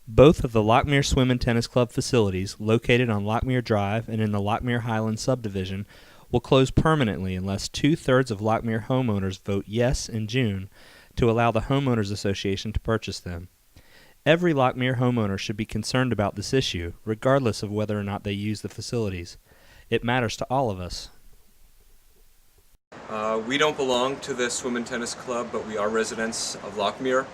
Both of the Lochmere Swim and Tennis Club facilities, located on Lochmere Drive and in the Lochmere Highlands subdivision, will close permanently unless 2/3 of Lochmere homeowners vote yes in June to allow the Homeowners Association to purchase them. Every Lochmere homeowner should be concerned about this issue, regardless of whether or not they use the facilities. It matters to all of us. We don't belong to the Swim and Tennis Club, but we are residents of Lochmere,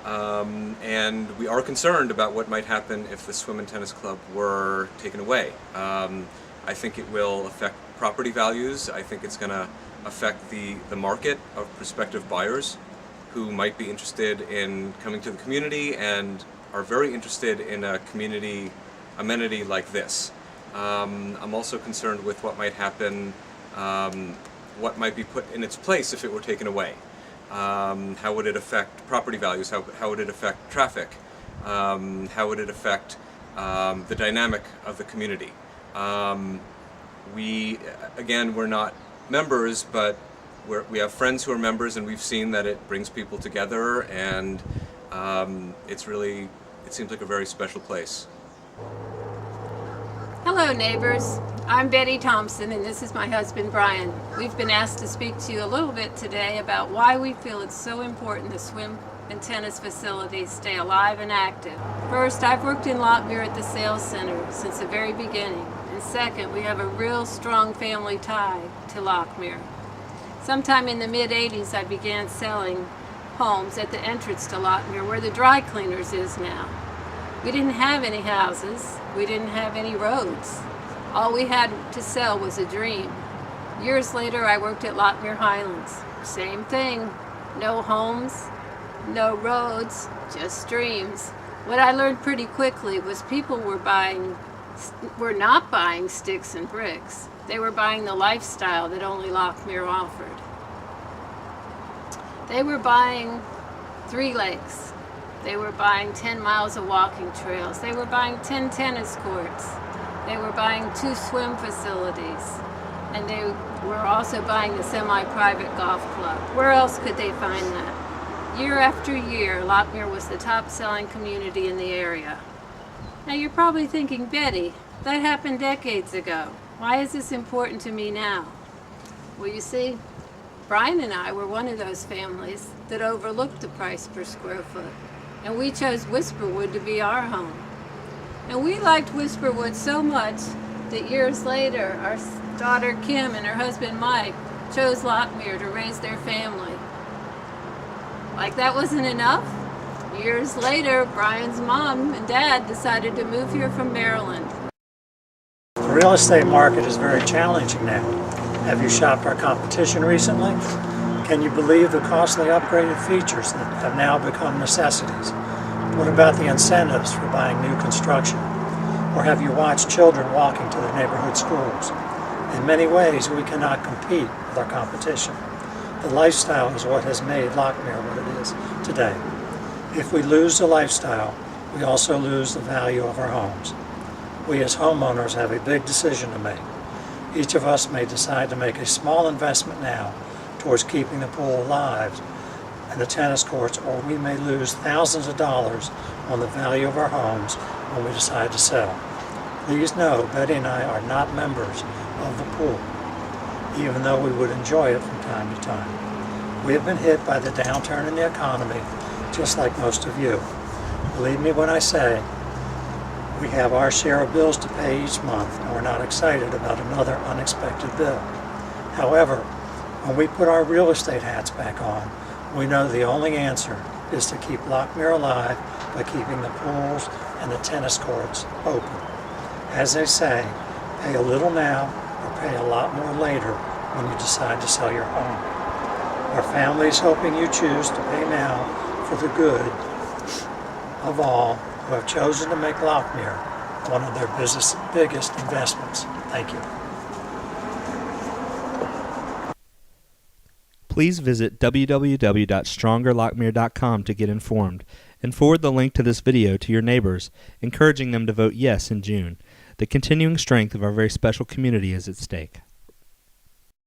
and we are concerned about what might happen if the Swim and Tennis Club were taken away. I think it will affect property values. I think it's going to affect the market of prospective buyers who might be interested in coming to the community and are very interested in a community amenity like this. I'm also concerned with what might happen, what might be put in its place if it were taken away. How would it affect property values? How would it affect traffic? How would it affect the dynamic of the community? We're not members, but we have friends who are members, and we've seen that it brings people together, and it seems like a very special place. Hello neighbors, I'm Betty Thompson and this is my husband Brian. We've been asked to speak to you a little bit today about why we feel it's so important the swim and tennis facilities stay alive and active. First, I've worked in Lochmere at the sales center since the very beginning. And second, we have a real strong family tie to Lochmere. Sometime in the mid-'80s I began selling homes at the entrance to Lochmere where the dry cleaners is now. We didn't have any houses, we didn't have any roads. All we had to sell was a dream. Years later I worked at Lochmere Highlands. Same thing, no homes, no roads, just dreams. What I learned pretty quickly was people were not buying sticks and bricks. They were buying the lifestyle that only Lochmere offered. They were buying 3 lakes. They were buying 10 miles of walking trails. They were buying 10 tennis courts. They were buying 2 swim facilities. And they were also buying a semi-private golf club. Where else could they find that? Year after year, Lochmere was the top-selling community in the area. Now you're probably thinking, Betty, that happened decades ago. Why is this important to me now? Well, you see, Brian and I were one of those families that overlooked the price per square foot. And we chose Whisperwood to be our home. And we liked Whisperwood so much that years later, our daughter Kim and her husband Mike chose Lochmere to raise their family. Like that wasn't enough? Years later, Brian's mom and dad decided to move here from Maryland. The real estate market is very challenging now. Have you shopped our competition recently? Can you believe the costly upgraded features that have now become necessities? What about the incentives for buying new construction? Or have you watched children walking to their neighborhood schools? In many ways, we cannot compete with our competition. The lifestyle is what has made Lochmere what it is today. If we lose the lifestyle, we also lose the value of our homes. We as homeowners have a big decision to make. Each of us may decide to make a small investment now towards keeping the pool alive and the tennis courts, or we may lose thousands of dollars on the value of our homes when we decide to sell. Please know, Betty and I are not members of the pool, even though we would enjoy it from time to time. We have been hit by the downturn in the economy, just like most of you. Believe me when I say, we have our share of bills to pay each month, and we're not excited about another unexpected bill. However, when we put our real estate hats back on, we know the only answer is to keep Lochmere alive by keeping the pools and the tennis courts open. As they say, pay a little now or pay a lot more later when you decide to sell your home. Our family is hoping you choose to pay now for the good of all who have chosen to make Lochmere one of their biggest investments. Thank you. Please visit www.strongerlochmere.com to get informed and forward the link to this video to your neighbors, encouraging them to vote yes in June. The continuing strength of our very special community is at stake.